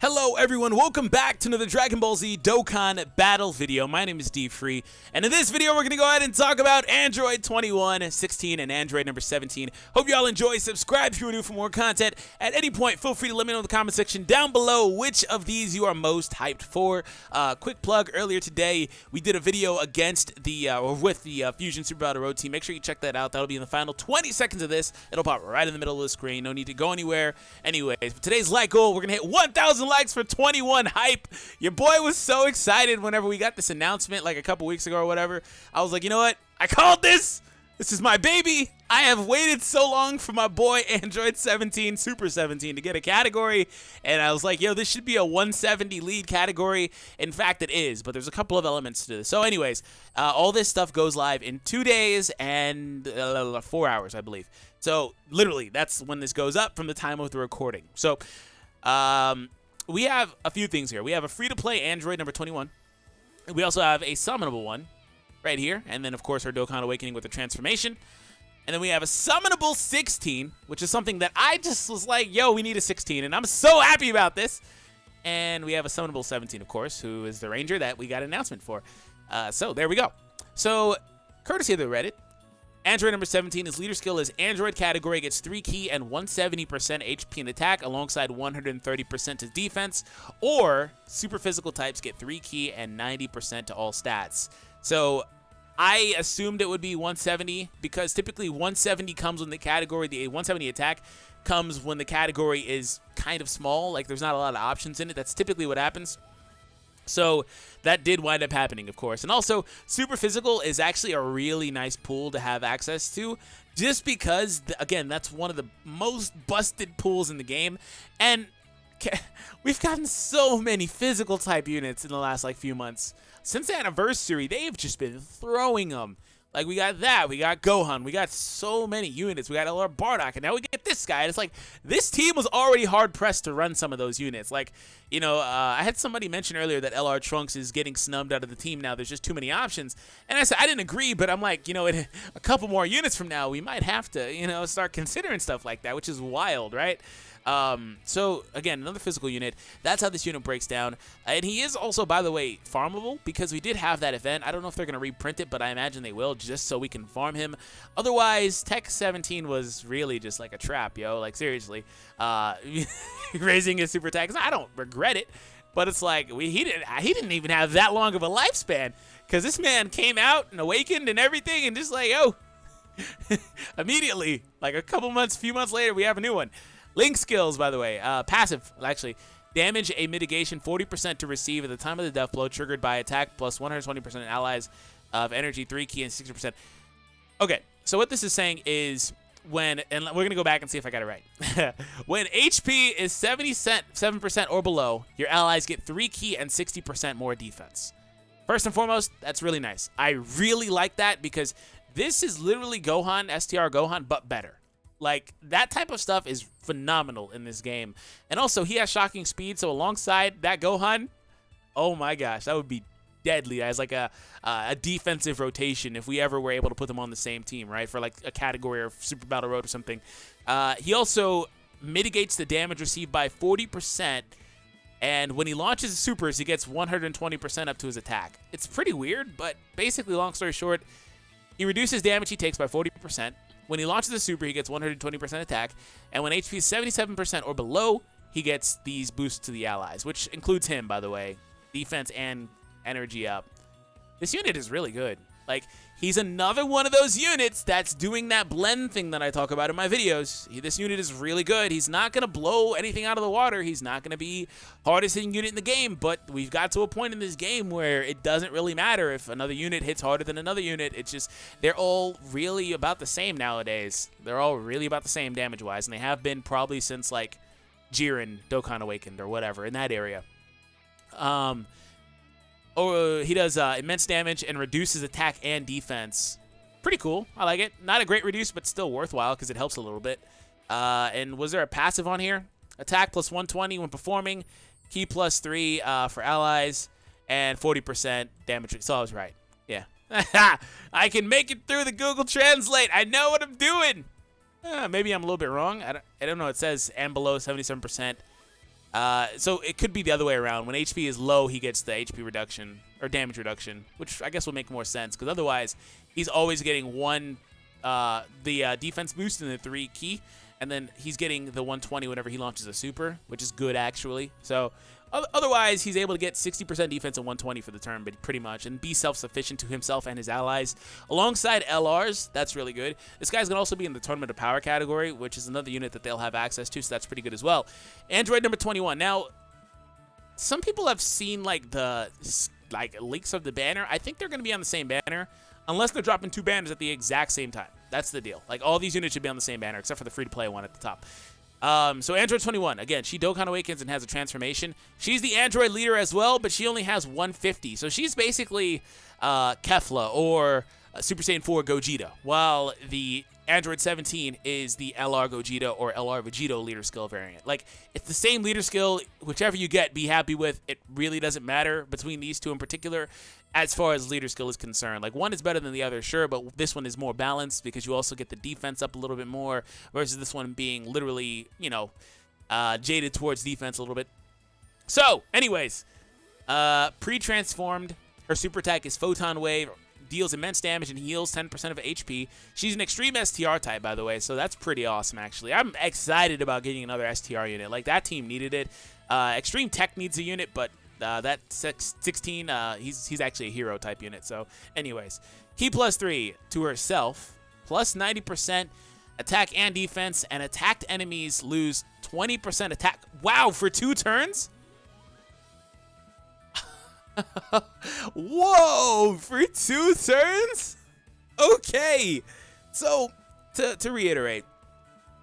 Hello everyone, welcome back to another Dragon Ball Z Dokkan battle video. My name is DFree, and in this video we're going to go ahead and talk about Android 21, 16, and Android number 17. Hope you all enjoy. Subscribe if you're new for more content. At any point, feel free to let me know in the comment section down below which of these you are most hyped for. Quick plug, earlier today we did a video against the, with the Fusion Super Battle Road team. Make sure you check that out. That'll be in the final 20 seconds of this. It'll pop right in the middle of the screen. No need to go anywhere. Anyways, for today's like goal, we're going to hit 1,000 likes for 21 hype. Your boy was so excited whenever we got this announcement like a couple weeks ago or whatever. I was like, you know what? I called this. This is my baby. I have waited so long for my boy Android 17, Super 17 to get a category. And I was like, yo, this should be a 170 lead category. In fact, it is, but there's a couple of elements to this. So anyways, all this stuff goes live in 2 days and 4 hours, I believe. So literally, that's when this goes up from the time of the recording. So, we have a few things here. We have a free-to-play Android number 21. We also have a summonable one right here. And then, of course, our Dokkan Awakening with the transformation. And then we have a summonable 16, which is something that I just was like, yo, we need a 16. And I'm so happy about this. And we have a summonable 17, of course, who is the Ranger that we got an announcement for. So there we go. So, courtesy of the Reddit, Android number 17, his leader skill is Android category, gets 3 ki and 170% HP in attack alongside 130% to defense, or super physical types get 3 ki and 90% to all stats. So I assumed it would be 170 because typically 170 comes when the category, the 170 attack comes when the category is kind of small, like there's not a lot of options in it. That's typically what happens. So that did wind up happening, of course. And also, Super Physical is actually a really nice pool to have access to, just because, again, that's one of the most busted pools in the game. And we've gotten so many physical type units in the last few months. Since the anniversary, they've just been throwing them. Like, we got that, we got Gohan, we got so many units, we got LR Bardock, and now we get this guy. And it's like, this team was already hard-pressed to run some of those units. Like, you know, I had somebody mention earlier that LR Trunks is getting snubbed out of the team now. There's just too many options. And I said, I didn't agree, but I'm like, you know, a couple more units from now, we might have to, you know, start considering stuff like that, which is wild, right? So, again, another physical unit. That's how this unit breaks down. And he is also, by the way, farmable because we did have that event. I don't know if they're going to reprint it, but I imagine they will just so we can farm him. Otherwise, Tech 17 was really just like a trap, yo. Like, seriously. Raising his super attacks, I don't regret it, but it's like he didn't even have that long of a lifespan because this man came out and awakened and everything and just like, oh, immediately, like a few months later, we have a new one. Link skills, by the way, passive, actually. Damage a mitigation 40% to receive at the time of the death blow, triggered by attack plus 120% allies of energy, 3 ki, and 60%. Okay, so what this is saying is when, and we're going to go back and see if I got it right. When HP is 77% or below, your allies get 3 ki and 60% more defense. First and foremost, that's really nice. I really like that because this is literally Gohan, STR Gohan, but better. Like, that type of stuff is phenomenal in this game. And also, he has shocking speed, so alongside that Gohan, oh my gosh, that would be deadly as like a defensive rotation if we ever were able to put them on the same team, right? For like a category or Super Battle Road or something. He also mitigates the damage received by 40%, and when he launches his supers, he gets 120% up to his attack. It's pretty weird, but basically, long story short, he reduces damage he takes by 40%. When he launches a super, he gets 120% attack, and when HP is 77% or below, he gets these boosts to the allies, which includes him, by the way. Defense and energy up. This unit is really good. Like, he's another one of those units that's doing that blend thing that I talk about in my videos. This unit is really good. He's not going to blow anything out of the water. He's not going to be hardest hitting unit in the game, but we've got to a point in this game where it doesn't really matter if another unit hits harder than another unit. It's just, they're all really about the same nowadays. They're all really about the same damage-wise, and they have been probably since, like, Jiren, Dokkan Awakened, or whatever, in that area. He does immense damage and reduces attack and defense. Pretty cool. I like it. Not a great reduce, but still worthwhile because it helps a little bit. And was there a passive on here? Attack plus 120 when performing. Ki plus 3 for allies. And 40% damage. So I was right. Yeah. I can make it through the Google Translate. I know what I'm doing. Maybe I'm a little bit wrong. I don't know. It says and below 77%. So it could be the other way around. When HP is low, he gets the HP reduction or damage reduction, which I guess will make more sense because otherwise he's always getting the defense boost and the 3 key, and then he's getting the 120 whenever he launches a super, which is good actually. So otherwise, he's able to get 60% defense and 120 for the turn, but pretty much, and be self-sufficient to himself and his allies. Alongside LRs, that's really good. This guy's going to also be in the Tournament of Power category, which is another unit that they'll have access to, so that's pretty good as well. Android number 21. Now, some people have seen like the leaks of the banner. I think they're going to be on the same banner, unless they're dropping 2 banners at the exact same time. That's the deal. Like, all these units should be on the same banner, except for the free-to-play one at the top. So Android 21, again, she Dokkan Awakens and has a transformation. She's the Android leader as well, but she only has 150. So she's basically Kefla or Super Saiyan 4 Gogeta, while the Android 17 is the LR Gogeta or LR Vegito leader skill variant. Like, it's the same leader skill. Whichever you get, be happy with. It really doesn't matter between these two in particular as far as leader skill is concerned. Like, one is better than the other, sure, but this one is more balanced because you also get the defense up a little bit more versus this one being literally, you know, jaded towards defense a little bit. So, anyways, pre-transformed, her super attack is Photon Wave, deals immense damage and heals 10% of HP. She's an extreme STR type, by the way, so that's pretty awesome, actually. I'm excited about getting another STR unit. Like, that team needed it. Extreme Tech needs a unit, but that 16, he's actually a hero type unit. So, anyways, Key +3 to herself, plus 90% attack and defense, and attacked enemies lose 20% attack. Wow, for 2 turns? Whoa, for 2 turns? Okay. So, to reiterate,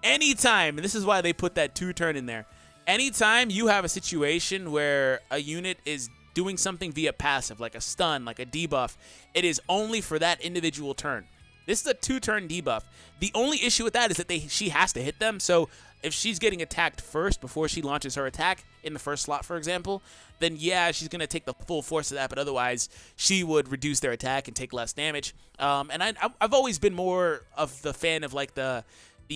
anytime, and this is why they put that 2 turn in there, anytime you have a situation where a unit is doing something via passive, like a stun, like a debuff, it is only for that individual turn. This is a 2-turn debuff. The only issue with that is that she has to hit them. So if she's getting attacked first before she launches her attack in the first slot, for example, then yeah, she's going to take the full force of that, but otherwise she would reduce their attack and take less damage. And I've always been more of the fan of like the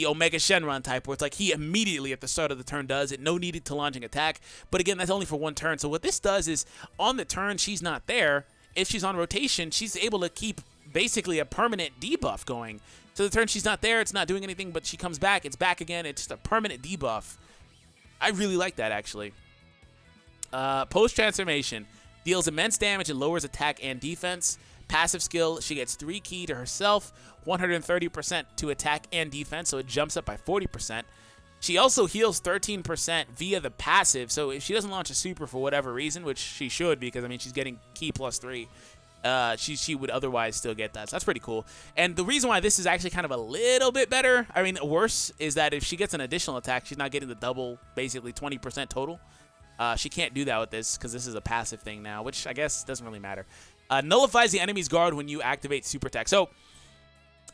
Omega Shenron type, where it's like he immediately at the start of the turn does it, no need to launching attack. But again, that's only for 1 turn. So what this does is on the turn she's not there, if she's on rotation, she's able to keep basically a permanent debuff going. So the turn she's not there, it's not doing anything, but she comes back, it's back again, it's just a permanent debuff. I really like that, actually. Post-transformation, deals immense damage and lowers attack and defense. Passive skill, she gets 3 key to herself, 130% to attack and defense, so it jumps up by 40%. She also heals 13% via the passive, so if she doesn't launch a super for whatever reason, which she should because, I mean, she's getting key +3, she would otherwise still get that. So that's pretty cool. And the reason why this is actually kind of a little bit better, I mean, worse, is that if she gets an additional attack, she's not getting the double, basically 20% total. She can't do that with this because this is a passive thing now, which I guess doesn't really matter. Nullifies the enemy's guard when you activate super attack. So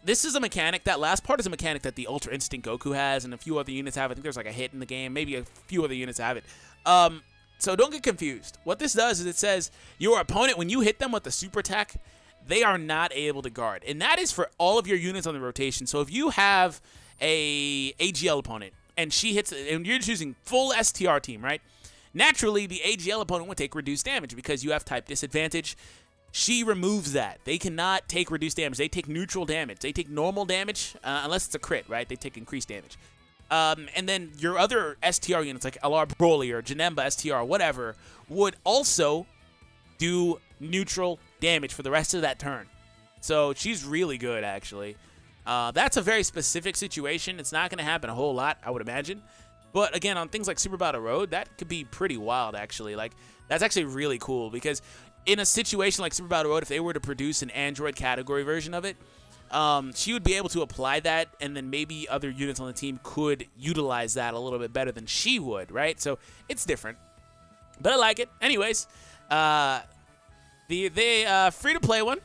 this is a mechanic. That last part is a mechanic that the Ultra Instinct Goku has and a few other units have. I think there's like a hit in the game. Maybe a few other units have it. So don't get confused. What this does is it says your opponent, when you hit them with the super attack, they are not able to guard. And that is for all of your units on the rotation. So if you have a AGL opponent and she hits, and you're choosing full STR team, right? Naturally, the AGL opponent would take reduced damage because you have type disadvantage. She removes that. They cannot take reduced damage. They take neutral damage. They take normal damage, unless it's a crit, right? They take increased damage. And then your other STR units, like LR Broly or Janemba STR, whatever, would also do neutral damage for the rest of that turn. So she's really good, actually. That's a very specific situation. It's not going to happen a whole lot, I would imagine. But again, on things like Super Battle Road, that could be pretty wild, actually. Like, that's actually really cool because in a situation like Super Battle Road, if they were to produce an Android category version of it, she would be able to apply that, and then maybe other units on the team could utilize that a little bit better than she would, right? So it's different, but I like it. Anyways, the free-to-play one,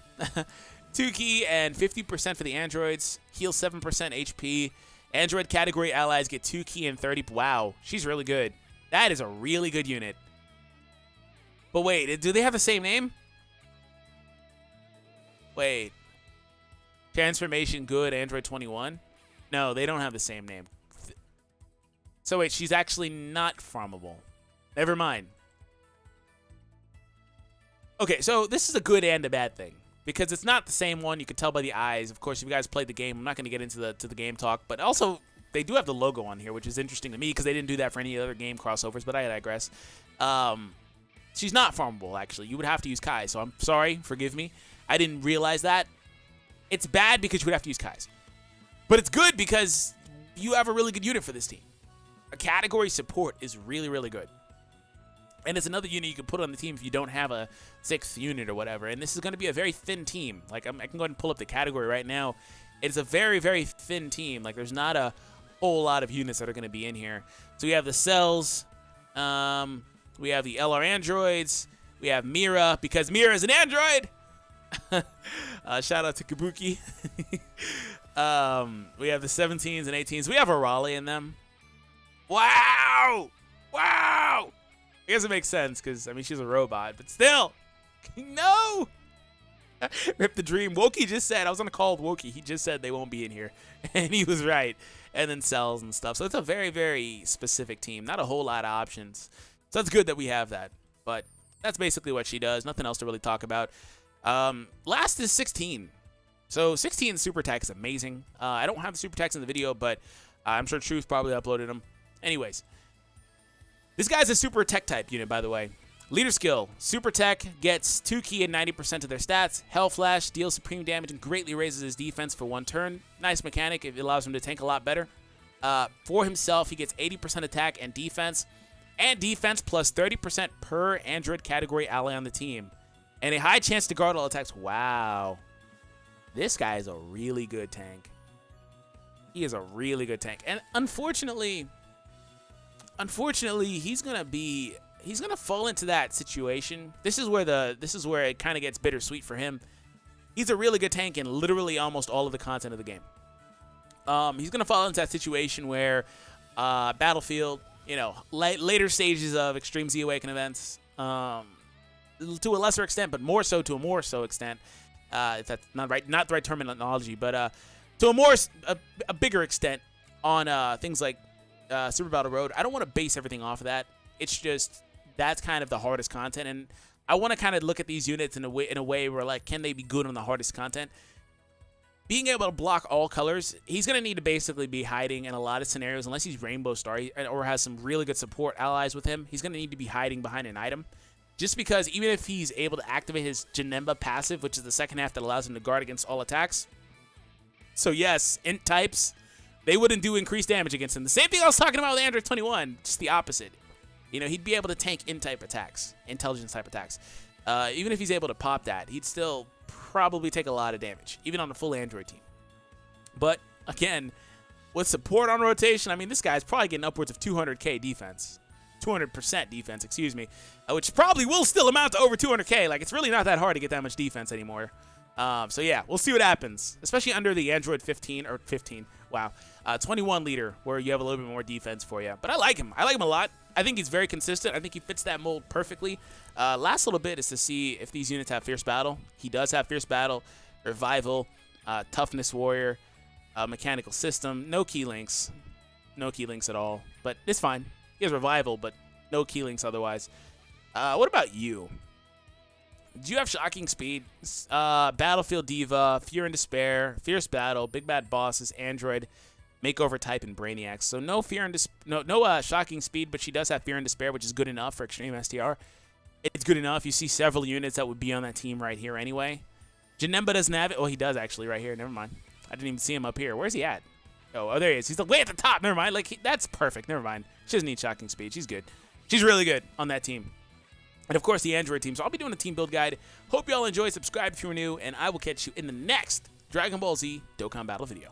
2 key and 50% for the androids, heal 7% HP. Android category allies get 2 key and 30. Wow, she's really good. That is a really good unit. But wait, do they have the same name? Wait. Transformation good, Android 21? No, they don't have the same name. So wait, she's actually not farmable. Never mind. Okay, so this is a good and a bad thing, because it's not the same one. You can tell by the eyes. Of course, if you guys played the game, I'm not going to get into the game talk, but also they do have the logo on here, which is interesting to me because they didn't do that for any other game crossovers, but I digress. She's not farmable, actually. You would have to use Kai, so I'm sorry. Forgive me. I didn't realize that. It's bad because you would have to use Kais. But it's good because you have a really good unit for this team. A category support is really, really good. And it's another unit you can put on the team if you don't have a 6th unit or whatever. And this is going to be a very thin team. Like, I can go ahead and pull up the category right now. It's a very, very thin team. Like, there's not a whole lot of units that are going to be in here. So we have the Cells. We have the LR androids. We have Mira, because Mira is an android. Shout out to Kabuki. We have the 17s and 18s. We have a Raleigh in them. Wow! Wow! I guess it makes sense because, I mean, she's a robot, but still. No! Rip the dream. Wokey just said, I was on a call with Wokey. He just said they won't be in here. And he was right. And then Cells and stuff. So it's a very, very specific team. Not a whole lot of options. So it's good that we have that. But that's basically what she does. Nothing else to really talk about. Last is 16. So 16 super attack is amazing. I don't have the super attacks in the video, but I'm sure Truth probably uploaded them. Anyways, this guy's a super tech type unit, by the way. Leader skill, super tech, gets 2 key and 90% of their stats. Hell Flash, deals supreme damage and greatly raises his defense for 1 turn. Nice mechanic. It allows him to tank a lot better. For himself, he gets 80% attack and defense plus 30% per android category ally on the team. And a high chance to guard all attacks. Wow. This guy is a really good tank. He is a really good tank. And unfortunately, he's gonna fall into that situation. This is where it kind of gets bittersweet for him. He's a really good tank in literally almost all of the content of the game. He's gonna fall into that situation where Battlefield, you know, later stages of Extreme Z Awaken events, to a lesser extent, but more so to a more so extent. If that's not the right terminology, but to a bigger extent on things like Super Battle Road. I don't want to base everything off of that. It's just that's kind of the hardest content, and I want to kind of look at these units in a way where, like, can they be good on the hardest content? Being able to block all colors, he's going to need to basically be hiding in a lot of scenarios, unless he's Rainbow Star or has some really good support allies with him. He's going to need to be hiding behind an item. Just because even if he's able to activate his Janemba passive, which is the second half that allows him to guard against all attacks. So yes, int types, they wouldn't do increased damage against him. The same thing I was talking about with Android 21, just the opposite. You know, he'd be able to tank int type attacks, intelligence type attacks. Even if he's able to pop that, he'd still probably take a lot of damage, even on a full Android team. But again, with support on rotation, I mean, this guy's probably getting upwards of 200k defense. 200% defense, excuse me, which probably will still amount to over 200k. Like, it's really not that hard to get that much defense anymore. So yeah, we'll see what happens, especially under the Android 21 leader, where you have a little bit more defense for you. But I like him. I like him a lot. I think he's very consistent. I think he fits that mold perfectly. Last little bit is to see if these units have Fierce Battle. He does have Fierce Battle, Revival, Toughness Warrior, Mechanical System. No key links. No key links at all, but it's fine. He has Revival, but no key links otherwise. What about you? Do you have Shocking Speed? Battlefield Diva, Fear and Despair, Fierce Battle, Big Bad Bosses, Android, Makeover Type, and Brainiacs. So no Shocking Speed, but she does have Fear and Despair, which is good enough for Extreme STR. It's good enough. You see several units that would be on that team right here anyway. Janemba doesn't have it. Oh, he does actually right here. Never mind. I didn't even see him up here. Where's he at? Oh, there he is. He's like way at the top. Never mind. Like, that's perfect. Never mind. She doesn't need Shocking Speed. She's good. She's really good on that team. And, of course, the Android team. So I'll be doing a team build guide. Hope you all enjoy. Subscribe if you're new, and I will catch you in the next Dragon Ball Z Dokkan Battle video.